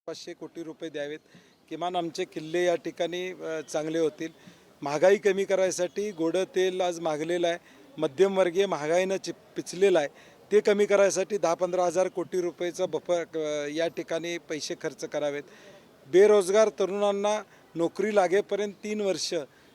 500 कोटी रुपये द्यावेत. किमान आमचे किल्ले या ठिकाणी चांगले होतील. महागाई कमी करायसाठी गोडं तेल आज महागलेलं आहे. मध्यमवर्गीय महागाईनं पिचलेलं आहे. ते कमी करायसाठी 10-15 हजार कोटी रुपयेचा या ठिकाणी पैसे खर्च करावेत. बेरोजगार तरुणांना नोकरी लागेपर्यंत 3 वर्ष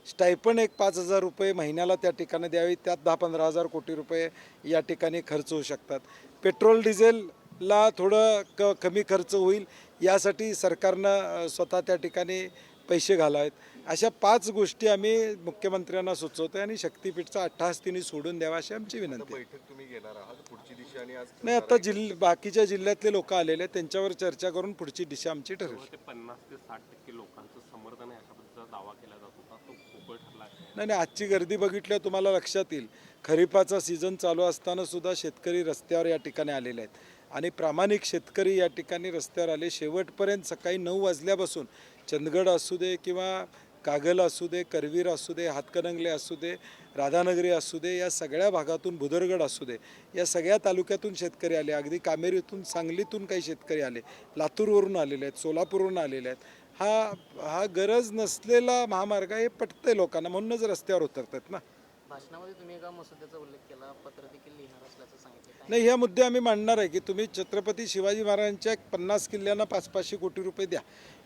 स्टायपंड एक 5,000 रुपये महिन्याला त्या ठिकाणी द्यावी. त्यात 10-15 हजार कोटी रुपये या ठिकाणी खर्च होऊ शकतात. पेट्रोल डिझेलला थोडं कमी खर्च होईल यासाठी सरकारनं स्वतः त्या ठिकाणी पैसे घालावेत. अशा 5 गोष्टी आम्ही मुख्यमंत्र्यांना सुचवतोय आणि शक्तीपीठचा अट्टहास तिने सोडून द्यावा अशी आमची विनंती आहे. बैठक तुम्ही घेणार आहात पुढची दिशा आणि आज नाही, आता बाकीच्या जिल्ह्यातले लोक आलेले आहेत, त्यांच्यावर चर्चा करून पुढची दिशा आमची ठरेल. 50 ते 60% लोकांचं समर्थन आहे अशा पद्धतीचा दावा केला जात होता, तो पोकळ ठरला. नाही, आजची गर्दी बघितल्यावर तुम्हाला लक्षात येईल. खरीपाचा सीझन चालू असताना सुद्धा शेतकरी रस्त्यावर या ठिकाणी आलेले आहेत आणि प्रामाणिक शेतकरी या ठिकाणी रस्त्यावर आले. शेवटपर्यंत सकाळी 9 वाजल्यापासून चंदगड असू दे किंवा कागल असू दे, करवीर असू दे, हातकणंगले असू दे, राधानगरी असू दे, या सगळ्या भागातून, भुदरगड असू दे, या सगळ्या तालुक्यातून शेतकरी आले. अगदी कामेरीतून, सांगलीतून काही शेतकरी आले, लातूरवरून आलेले आहेत, सोलापूरवरून आलेले आहेत. हा गरज नसलेला महामार्ग आहे, हे पटतंय लोकांना, म्हणूनच रस्त्यावर उतरतात ना. भाषणामध्ये तुम्ही एका मसुद्याचा उल्लेख केला, पत्र देखील लिहिणार असल्याचं सांगितलं. नाही, ह्या मुद्दे आम्ही मांडणार आहे की तुम्ही छत्रपती शिवाजी महाराजांच्या 50 किल्ल्यांना 500 कोटी रुपये द्या.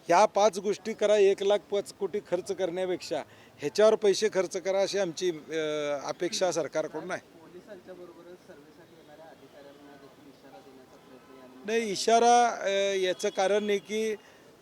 ह्या 5 गोष्टी करा. 1,05 कोटी खर्च करण्यापेक्षा ह्याच्यावर पैसे खर्च करा अशी आमची अपेक्षा सरकारकडून आहे. पोलिसांच्या बरोबरच सर्वेसाठी येणाऱ्या अधिकाऱ्यांना देखील इशारा देण्याचा प्रयत्न नाही, इशारा याचं कारण नाही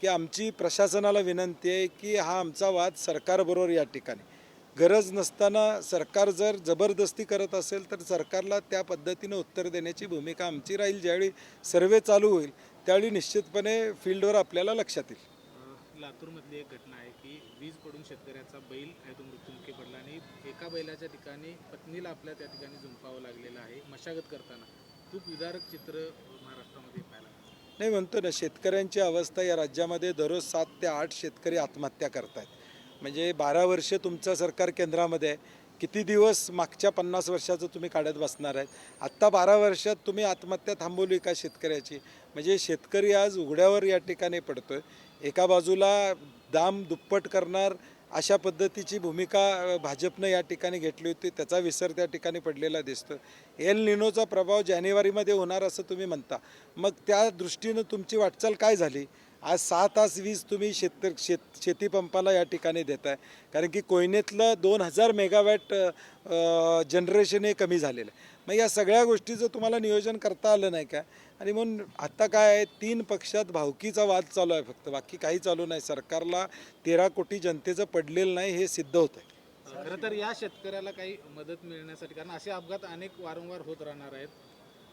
की आमची प्रशासनाला विनंती आहे की हा आमचा वाद सरकारबरोबर या ठिकाणी गरज नसताना सरकार जर जबरदस्ती करत असेल तर सरकारला त्या पद्धतीनं उत्तर देण्याची भूमिका आमची राहील. ज्यावेळी सर्वे चालू होईल त्यावेळी निश्चितपणे फील्डवर आपल्याला लक्षात येईल. लातूरमधली एक घटना आहे की वीज पडून शेतकऱ्याचा बैल आहे तो मृत्युमुखी पडला आणि एका बैलाच्या ठिकाणी पत्नीला आपल्या त्या ठिकाणी झुंपावं लागलेलं आहे मशागत करताना. खूप विदारक चित्र महाराष्ट्रामध्ये पाहायला नाही, म्हणतो ना, शेतकऱ्यांची अवस्था या राज्यामध्ये दररोज 7 ते 8 शेतकरी आत्महत्या करत आहेत. म्हणजे 12 वर्ष तुमचं सरकार केंद्रामध्ये आहे. किती दिवस मागच्या 50 वर्षाचं तुम्ही काढत बसणार आहेत? आत्ता 12 वर्षात तुम्ही आत्महत्या थांबवली का शेतकऱ्याची? म्हणजे शेतकरी आज उघड्यावर या ठिकाणी पडतोय. एका बाजूला दाम दुप्पट करणार अशा पद्धतीची भूमिका भाजपनं या ठिकाणी घेतली होती, त्याचा विसर त्या ठिकाणी पडलेला दिसतो. एल निनोचा प्रभाव जानेवारीमध्ये होणार असं तुम्ही म्हणता, मग त्या दृष्टीनं तुमची वाटचाल काय झाली? आज 6 तास वीज तुम्ही शेतीपंपाला या ठिकाणी देत आहे, कारण की कोयनेतलं 2000 मेगावॅट जनरेशन हे कमी झालेलं आहे. मग या सगळ्या गोष्टीचं तुम्हाला नियोजन करता आलं नाही का? आणि म्हणून आता काय आहे, 3 पक्षात भावकीचा वाद चालू आहे फक्त, बाकी काही चालू नाही. सरकारला 13 कोटी जनतेचं पडलेलं नाही हे सिद्ध होत आहे. खरं तर या शेतकऱ्याला काही मदत मिळण्यासाठी, कारण असे अपघात अनेक वारंवार होत राहणार आहेत.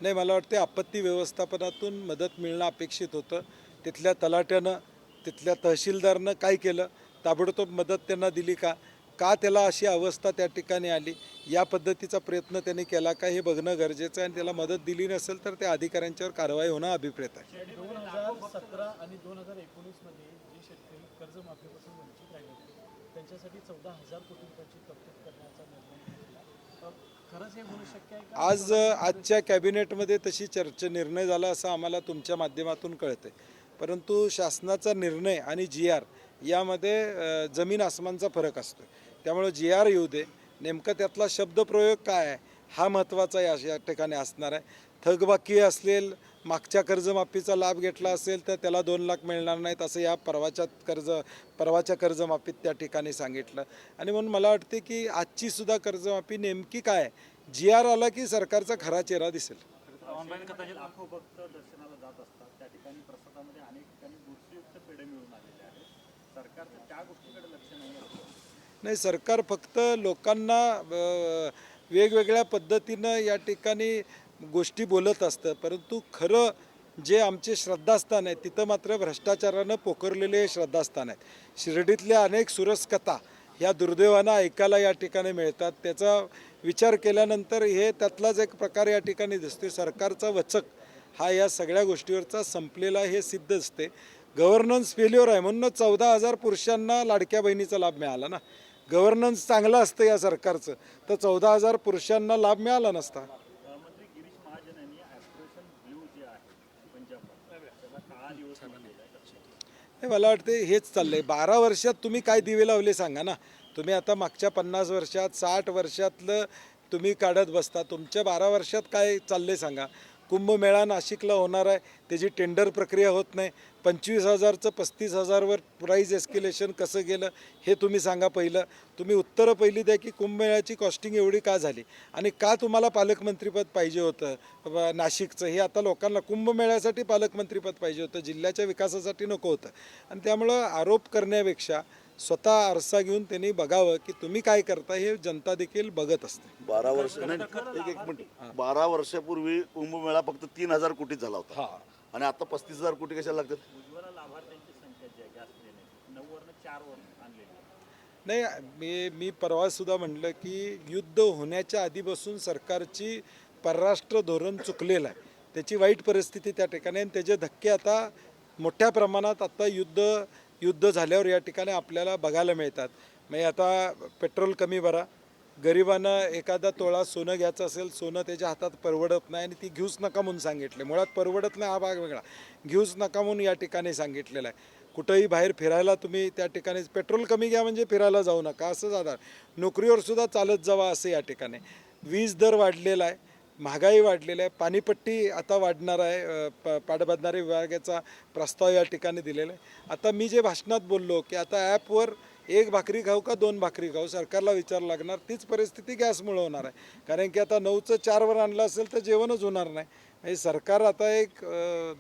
नाही, मला वाटते आपत्ती व्यवस्थापनातून मदत मिळणं अपेक्षित होतं. तिथल्या तलाट्यानं, तिथल्या तहसीलदारनं काय केलं? ताबडतोब मदत त्यांना दिली का? त्याला अशी अवस्था त्या ठिकाणी आली? या पद्धतीचा प्रयत्न त्यांनी केला का हे बघणं गरजेचं आहे. आणि त्याला मदत दिली नसेल तर त्या अधिकाऱ्यांच्यावर कारवाई होणं अभिप्रेत आहे. 2017 आणि 2019 मध्ये जे शेतकरी कर्जमाफीपासून वंचित राहिले होते त्यांच्यासाठी 14,000 कोटी रुपयांची तरतूद करण्याचा निर्णय घेतला. खरंच हे होणं शक्य आहे का? आजच्या कॅबिनेटमध्ये तशी निर्णय झाला असं आम्हाला तुमच्या माध्यमातून कळतंय. परंतु शासनाचा निर्णय आणि GR यामध्ये जमीन आसमानचा फरक असतो. त्यामुळे GR येऊ दे, नेमकं त्यातला शब्दप्रयोग काय आहे हा महत्त्वाचा या ठिकाणी असणार आहे. थकबाकी असेल, मागच्या कर्जमाफीचा लाभ घेतला असेल तर त्याला 2 लाख मिळणार नाहीत असं या परवाच्या कर्जमाफीत त्या ठिकाणी सांगितलं. आणि म्हणून मला वाटते की आजची सुद्धा कर्जमाफी नेमकी काय आहे, GR आला की सरकारचा खरा चेहरा दिसेल. ऑनलाईन कदाचित लाखो भक्त दर्शनाला जात असतात, त्या ठिकाणी प्रसादामध्ये अनेक ठिकाणी बुरशीयुक्त पेढे मिळून आलेले आहेत. सरकारचं त्या गोष्टीकडे लक्ष नाही. सरकार फक्त लोकांना वेगवेगळ्या पद्धतीनं या ठिकाणी गोष्टी बोलत असतं, परंतु खरं जे आमचे श्रद्धास्थान आहे तिथं मात्र भ्रष्टाचारानं पोखरलेले श्रद्धास्थान आहेत. शिर्डीतल्या अनेक सुरस कथा ह्या दुर्दैवानं ऐकायला या ठिकाणी मिळतात. त्याचा विचार केल्यानंतर हे त्यातलाच एक प्रकार या ठिकाणी दिसतो. सरकारचा वचक हा या सगळ्या गोष्टीवरचा संपलेला हे सिद्ध असते. गव्हर्नन्स फेल्युअर आहे, म्हणून 14,000 पुरुषांना लाडक्या बहिणीचा लाभ मिळाला ना. गव्हर्नन्स चांगलं असतं या सरकारचं तर 14,000 पुरुषांना लाभ मिळाला नसता. मंत्री गिरीश महाजन यांनी ऑपरेशन ब्ल्यू जे आहे पंजाबमध्ये त्याला 10 दिवस हे मला वाटते हेच चाललंय. 12 वर्षात तुम्ही काय दिवे लावले सांगा ना. तुम्ही आता मागच्या 50 वर्षात 60 वर्षातलं तुम्ही काढत बसता. तुमच्या 12 वर्षात काय चाललंय सांगा. कुंभमेळा नाशिकला होणार आहे, त्याची टेंडर प्रक्रिया होत नाही. 25,000चं 35,000वर प्राईज एस्केलेशन कसं गेलं हे तुम्ही सांगा पहिलं. तुम्ही उत्तरं पहिली द्या की कुंभमेळ्याची कॉस्टिंग एवढी का झाली आणि का तुम्हाला पालकमंत्रीपद पाहिजे होतं नाशिकचं. हे आता लोकांना कुंभमेळ्यासाठी पालकमंत्रीपद पाहिजे होतं, जिल्ह्याच्या विकासासाठी नको होतं. आणि त्यामुळं आरोप करण्यापेक्षा स्वतः आरसा घेऊन त्यांनी बघावं की तुम्ही काय करता हे जनता देखील बघत असते. 12 वर्ष नाही, एक मिनिट. 12 वर्षापूर्वी कुंभमेळा फक्त 3,000 कोटी झाला होता हां, आणि आता 35,000 कोटी कशाला लागतात? नाही मी परवासुद्धा म्हटलं की युद्ध होण्याच्या आधीपासून सरकारची परराष्ट्र धोरण चुकलेलं आहे. त्याची वाईट परिस्थिती त्या ठिकाणी आणि त्याचे धक्के आता मोठ्या प्रमाणात आता युद्ध झाल्यावर या ठिकाणी आपल्याला बघायला मिळतात. म्हणजे आता पेट्रोल कमी भरा, गरिबांना एखादा तोळा सोनं घ्यायचं असेल, सोनं त्याच्या हातात परवडत नाही आणि ती घेऊच नका म्हणून सांगितले. मुळात परवडत नाही हा भाग वेगळा, घेऊच नका म्हणून या ठिकाणी सांगितलेलं आहे. कुठंही बाहेर फिरायला तुम्ही त्या ठिकाणी पेट्रोल कमी घ्या म्हणजे फिरायला जाऊ नका असं जाणार. नोकरीवर सुद्धा चालत जावा असं या ठिकाणी. वीज दर वाढलेला आहे, महागाई वाढलेली आहे, पाणीपट्टी आता वाढणार आहे, पाटबंधारे विभागाचा प्रस्ताव या ठिकाणी दिलेला आहे. आता मी जे भाषणात बोललो की आता ॲपवर 1 भाकरी खाऊ का 2 भाकरी खाऊ सरकारला विचार लागणार. तीच परिस्थिती गॅसमुळे होणार आहे. कारण की आता 9चं 4वर आणलं असेल तर जेवणच होणार नाही. म्हणजे सरकार आता एक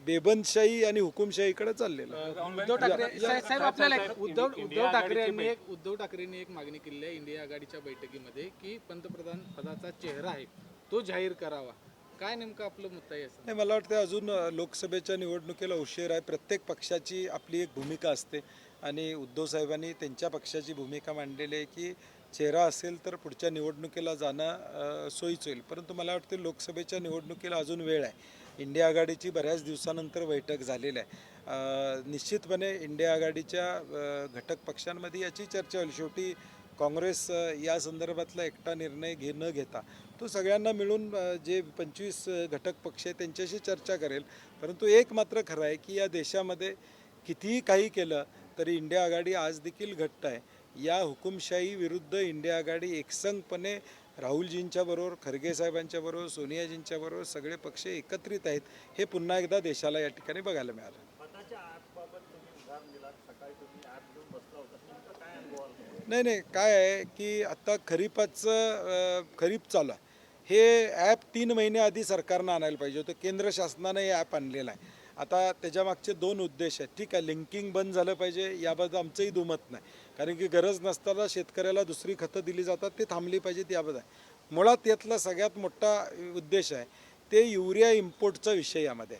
बेबंदशाही आणि हुकुमशाहीकडे चाललेलं आहे. उद्धव ठाकरे साहेब आपल्याला उद्धव ठाकरेंनी एक मागणी केली आहे इंडिया आघाडीच्या बैठकीमध्ये की पंतप्रधान पदाचा चेहरा आहे तो जाहीर करावा. काय नेमकं आपलं मुद्दा आहे असं? नाही, मला वाटतं अजून लोकसभेच्या निवडणुकीला उशीर आहे. प्रत्येक पक्षाची आपली एक भूमिका असते आणि उद्धव साहेबांनी त्यांच्या पक्षाची भूमिका मांडलेली आहे की चेहरा असेल तर पुढच्या निवडणुकीला जाणं सोयीचं होईल. परंतु मला वाटतं लोकसभेच्या निवडणुकीला अजून वेळ आहे. इंडिया आघाडीची बऱ्याच दिवसानंतर बैठक झालेली आहे. निश्चितपणे इंडिया आघाडीच्या घटक पक्षांमध्ये याची चर्चा होईल. शेवटी काँग्रेस या संदर्भातला एकटा निर्णय न घेता तो सगळ्यांना मिळून जे 25 घटक पक्ष आहेत त्यांच्याशी चर्चा करेल. परंतु एक मात्र खरं आहे की या देशामध्ये कितीही काही केलं तरी इंडिया आघाडी आज देखील घट्ट आहे. या हुकुमशाही विरुद्ध इंडिया आघाडी एकसंघपणे राहुलजींच्या बरोबर, खरगे साहेबांच्या बरोबर, सोनियाजींच्या बरोबर सगळे पक्ष एकत्रित आहेत. हे पुन्हा एकदा देशाला या ठिकाणी बघायला मिळालं. नाही काय आहे की आता खरीप चालू आहे. हे ॲप 3 महिने आधी सरकारनं आणायला पाहिजे होतं. केंद्र शासनानं हे ॲप आणलेलं आहे. आता त्याच्यामागचे 2 उद्देश आहेत. ठीक आहे, लिंकिंग बंद झालं पाहिजे याबद्दल आमचंही दुमत नाही. कारण की गरज नसताना शेतकऱ्याला दुसरी खतं दिली जातात ते थांबली पाहिजेत याबद्दल. मुळात यातला सगळ्यात मोठा उद्देश आहे ते युरिया इम्पोर्टचा विषय यामध्ये.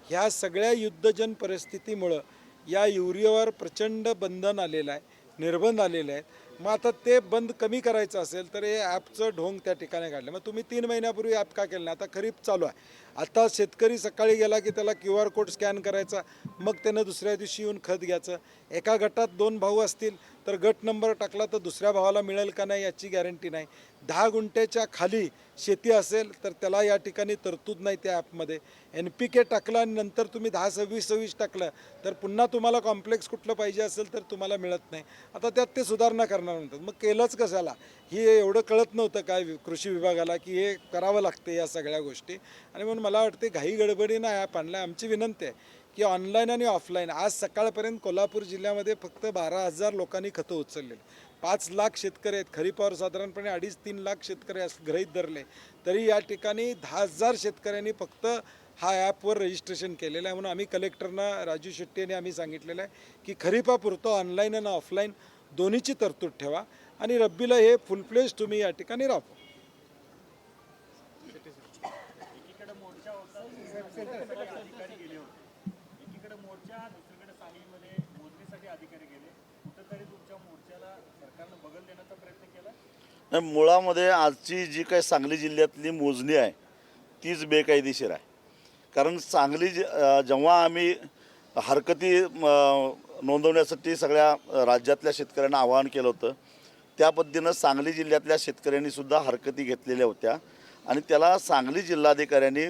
ह्या सगळ्या युद्धजन परिस्थितीमुळं या युरियावर प्रचंड बंधन आलेलं आहे, निर्बंध आलेले आहेत. मग आता ते बंद कमी करायचं असेल तर हे ॲपचं ढोंग त्या ठिकाणी काढलं. मग तुम्ही 3 महिन्यापूर्वी ॲप का केलं नाही? आता खरीप चालू आहे. आता शेतकरी सकाळी गेला की त्याला QR कोड स्कॅन करायचा, मग त्यानं दुसऱ्या दिवशी येऊन खत घ्यायचं. एका गटात 2 भाऊ असतील तर गट नंबर टाकला तर दुसऱ्या भावाला मिळेल का नाही याची गॅरंटी नाही. 10 गुंठ्याच्या खाली शेती असेल तर त्याला या ठिकाणी तरतूद नाही त्या ॲपमध्ये. NPK टाकलं आणि नंतर तुम्ही 10-26 टाकलं तर पुन्हा तुम्हाला कॉम्प्लेक्स कुठलं पाहिजे असेल तर तुम्हाला मिळत नाही. आता त्यात ते सुधारणा करणार म्हणतात. मग केलंच कशाला? हे एवढं कळत नव्हतं काय कृषी विभागाला की हे करावं लागते या सगळ्या गोष्टी. आणि म्हणून मला वाटते घाई गडबडीनं ॲप आणला. आमची विनंती आहे की ऑनलाईन आणि ऑफलाईन आज सकाळपर्यंत कोल्हापूर जिल्ह्यामध्ये फक्त 12,000 लोकांनी खतं उचललेली. 5 लाख शेतकरी आहेत. खरीपावर साधारणपणे 2.5-3 लाख शेतकरी गृहीत धरले तरी या ठिकाणी 10,000 शेतकऱ्यांनी फक्त हा ॲपवर रजिस्ट्रेशन केलेलं आहे. म्हणून आम्ही कलेक्टरना राजू शेट्टी यांनी आम्ही सांगितलेलं आहे की खरीपापुरतं ऑनलाईन आणि ऑफलाईन दोन्हीची तरतूद ठेवा आणि रब्बीला हे फुल फ्लेज तुम्ही या ठिकाणी राबवा. मुळामध्ये आजची जी काही सांगली जिल्ह्यातली मोजणी आहे तीच बेकायदेशीर आहे. कारण सांगली जेव्हा आम्ही हरकती नोंदवण्यासाठी सगळ्या राज्यातल्या शेतकऱ्यांना आवाहन केलं होतं त्या पद्धतीनं सांगली जिल्ह्यातल्या शेतकऱ्यांनी सुद्धा हरकती घेतलेल्या होत्या आणि त्याला सांगली जिल्हाधिकाऱ्यांनी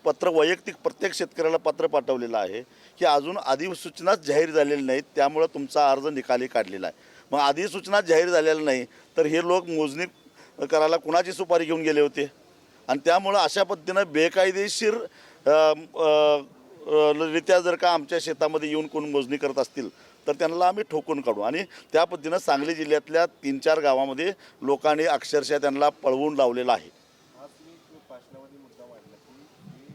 पत्र वैयक्तिक प्रत्येक शेतकऱ्याला पत्र पाठवलेलं आहे की अजून अधिसूचनाच जाहीर झालेली नाहीत, त्यामुळं तुमचा अर्ज निकाली काढलेला आहे. मग अधिसूचना जाहीर झालेलं नाही तर हे लोक मोजणी करायला कुणाची सुपारी घेऊन गेले होते? आणि त्यामुळं अशा पद्धतीनं बेकायदेशीर रित्या जर का आमच्या शेतामध्ये येऊन कोण मोजणी करत असतील तर त्यांना आम्ही ठोकून काढू. आणि त्या पद्धतीनं सांगली जिल्ह्यातल्या 3-4 गावामध्ये लोकांनी अक्षरशः त्यांना पळवून लावलेलं आहे. आज मी एक भाषणामध्ये मुद्दा मांडला की जे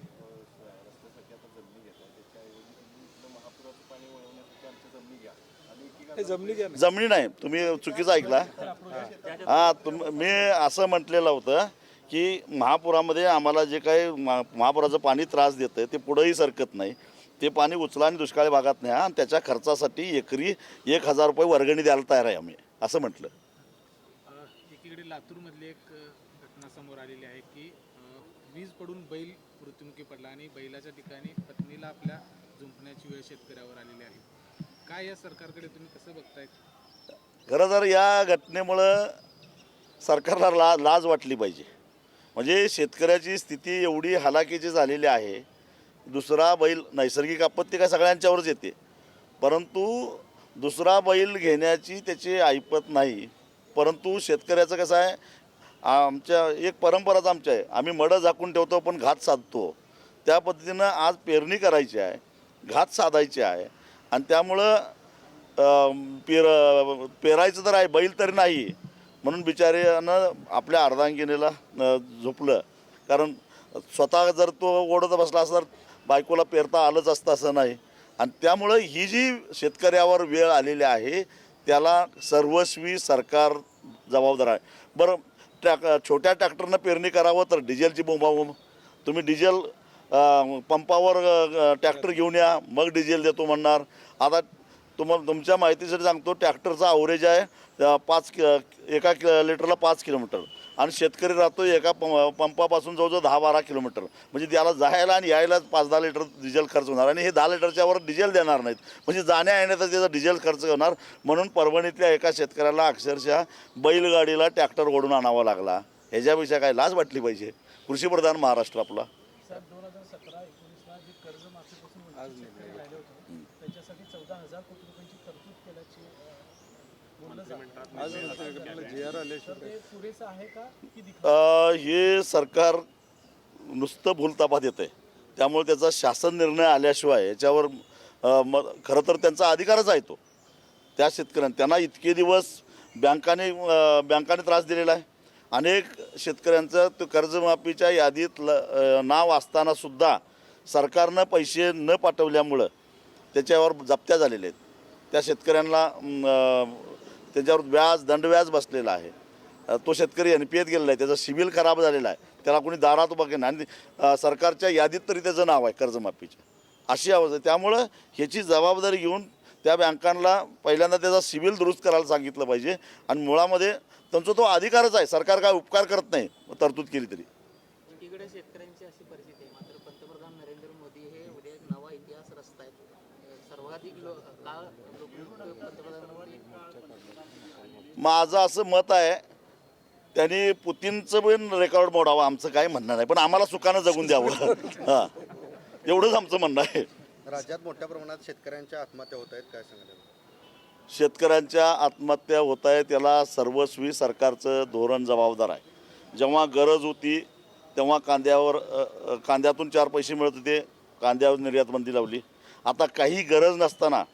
रस्त्यासाठी आता जमिनी घेतात त्याच्याऐवजी तुम्ही इथलं महापुराचं पाणी वळवण्यासाठी आमच्या जमिनी घ्या आणि एकेका हे जमली घ्या ना. जमिनी नाही, तुम्ही चुकीचं ऐकला. मी असं म्हटलेलं होतं की महापुरामध्ये आम्हाला जे काही महापुराचं पाणी त्रास देतं ते पुढंही सरकत नाही. ते पाणी उचला आणि दुष्काळी भागात न्या आणि त्याच्या खर्चासाठी एकरी 1,000 रुपये वर्गणी द्यायला तयार आहे आम्ही, असं म्हटलं. एकीकडे लातूरमधली एक घटना समोर आलेली आहे की वीज पडून बैल मृत्युमुखी पडला आणि बैलाच्या ठिकाणी पत्नीला आपल्या झुंपण्याची वेळ शेतकऱ्यावर आलेली आहे. काय या सरकारकडे तुम्ही कसं बघताय? खरं तर या घटनेमुळं सरकारला लाज वाटली पाहिजे. म्हणजे शेतकऱ्याची स्थिती एवढी हलाखीची झालेली आहे. दुसरा बैल, नैसर्गिक आपत्ती काय सगळ्यांच्यावरच येते, परंतु दुसरा बैल घेण्याची त्याची ऐपत नाही. परंतु शेतकऱ्याचं कसं आहे, आमच्या एक परंपराच आमच्या आहे, आम्ही मडं झाकून ठेवतो पण घात साधतो. त्या पद्धतीनं आज पेरणी करायची आहे, घात साधायची आहे आणि त्यामुळं पेरायचं तर आहे, बैल तरी नाही म्हणून बिचाऱ्यानं आपल्या अर्धांगिनीला झोपलं. कारण स्वतः जर तो ओढत बसला असता तर बायकोला पेरता आलंच असतं असं नाही. आणि त्यामुळं ही जी शेतकऱ्यावर वेळ आलेली आहे त्याला सर्वस्वी सरकार जबाबदार आहे. बरं, छोट्या ट्रॅक्टरनं पेरणी करावं तर डिझेलची बोंबाबोंब. तुम्ही डिझेल पंपावर ट्रॅक्टर घेऊन या मग डिझेल देतो म्हणणार. आता तुमच्या माहितीसाठी सांगतो, ट्रॅक्टरचा ॲव्हरेज आहे एका लिटरला 5 किलोमीटर आणि शेतकरी राहतो एका पंपापासून जवळजवळ 10-12 किलोमीटर. म्हणजे त्याला जायला आणि यायला 5-10 लिटर डिझेल खर्च होणार आणि हे 10 लिटरच्या वर डिझेल देणार नाहीत. म्हणजे जाण्या येण्याचा त्याचा डिझेल खर्च होणार. म्हणून परभणीतल्या एका शेतकऱ्याला अक्षरशः बैलगाडीला ट्रॅक्टर ओढून आणावा लागला. ह्याच्यापेक्षा काय लाज वाटली पाहिजे? कृषीप्रधान महाराष्ट्र आपला. साहेब 2017-19ला जे कर्जमाफीपासून वंचित शेतकरी राहिले होते त्यांच्यासाठी 14,000 कोटी रुपयांची तरतूद केल्याची बोललं जातं. आज GR आले. तर ते पुरेसं आहे का की हे सरकार नुसतं भूलतापात येतं आहे. त्यामुळे त्याचा शासन निर्णय आल्याशिवाय याच्यावर खरं तर त्यांचा अधिकारच आहे तो. त्या शेतकऱ्यांना त्यांना इतके दिवस बँकाने त्रास दिलेला आहे. अनेक शेतकऱ्यांचं तो कर्जमाफीच्या यादीत नाव असतानासुद्धा सरकारनं पैसे न पाठवल्यामुळं त्याच्यावर जप्त्या झालेल्या आहेत. त्या शेतकऱ्यांना त्याच्यावर दंडव्याज बसलेला आहे. तो शेतकरी एनपीएत गेलेला आहे, त्याचा सिबिल खराब झालेला आहे, त्याला कोणी दारात उभं केलं आणि सरकारच्या यादीत तरी त्याचं नाव आहे कर्जमाफीच्या, अशी अवस्था. त्यामुळं ह्याची जबाबदारी घेऊन त्या बँकांना पहिल्यांदा त्याचा सिबिल दुरुस्त करायला सांगितलं पाहिजे. आणि मुळामध्ये त्यांचा तो अधिकारच आहे. सरकार काय उपकार करत नाही तरतूद केली तरी. एकीकडे शेतकऱ्यांची अशी परिस्थिती आहे, मात्र पंतप्रधान नरेंद्र मोदी हे उद्या एक नवा इतिहास रचतायत. सर्वाधिक माझं असं मत आहे त्यांनी पुतीनचं पण रेकॉर्ड मोडावं, आमचं काय म्हणणं नाही, पण आम्हाला सुखानं जगून द्यावं. हां, एवढंच आमचं म्हणणं आहे. राज्यात मोठ्या प्रमाणात शेतकऱ्यांच्या आत्महत्या होत आहेत, काय सांगाल? शेतकऱ्यांच्या आत्महत्या होत आहे त्याला सर्वस्वी सरकारचं धोरण जबाबदार आहे. जेव्हा गरज होती तेव्हा कांद्यातून 4 पैसे मिळत होते, कांद्यावर निर्यात बंदी लावली. आता काही गरज नसताना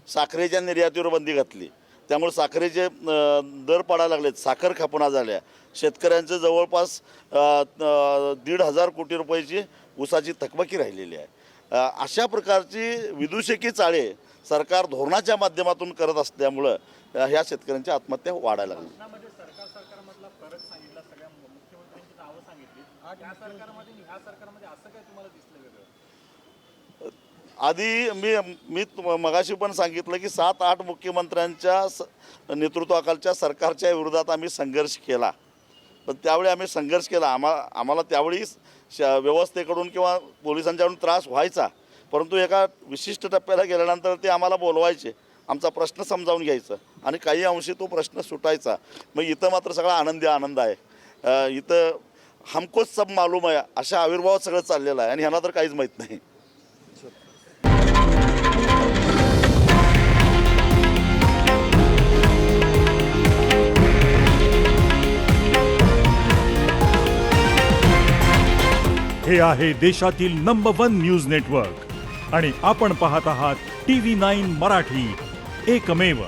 साखरेच्या निर्यातीवर बंदी घातली. त्यामुळे साखरेचे दर पडायला लागलेत, साखर खपणा झाल्या. शेतकऱ्यांचं जवळपास 1,500 कोटी रुपयाची ऊसाची थकबाकी राहिलेली आहे. अशा प्रकारची विदूषकी चाळे सरकार धोरणाच्या माध्यमातून करत असल्यामुळं ह्या शेतकऱ्यांच्या आत्महत्या वाढायला लागल्या. सरकारमधला फरक सांगितला, सगळ्या मुख्यमंत्र्यांची नावं सांगितली. त्या सरकारमध्ये ह्या सरकारमध्ये असं काय तुम्हाला दिसलं वेगळं? आधी मी मगाशी पण सांगितलं की 7-8 मुख्यमंत्र्यांच्या नेतृत्वाखालच्या सरकारच्या विरोधात आम्ही संघर्ष केला. पण त्यावेळी आम्ही संघर्ष केला. आम्हाला त्यावेळी व्यवस्थेकडून किंवा पोलिसांच्याकडून त्रास व्हायचा, परंतु एका विशिष्ट टप्प्याला गेल्यानंतर ते आम्हाला बोलवायचे, आमचा प्रश्न समजावून घ्यायचं आणि काही अंशी तो प्रश्न सुटायचा. मग इथं मात्र सगळा आनंद आहे. इथं हमकोच सब मालूम आहे अशा आविर्भावात सगळं चाललेलं आहे आणि ह्यांना तर काहीच माहीत नाही. हे आहे देशातील नंबर 1 न्यूज नेटवर्क आणि आपण पाहत आहात TV9 मराठी, एकमेव.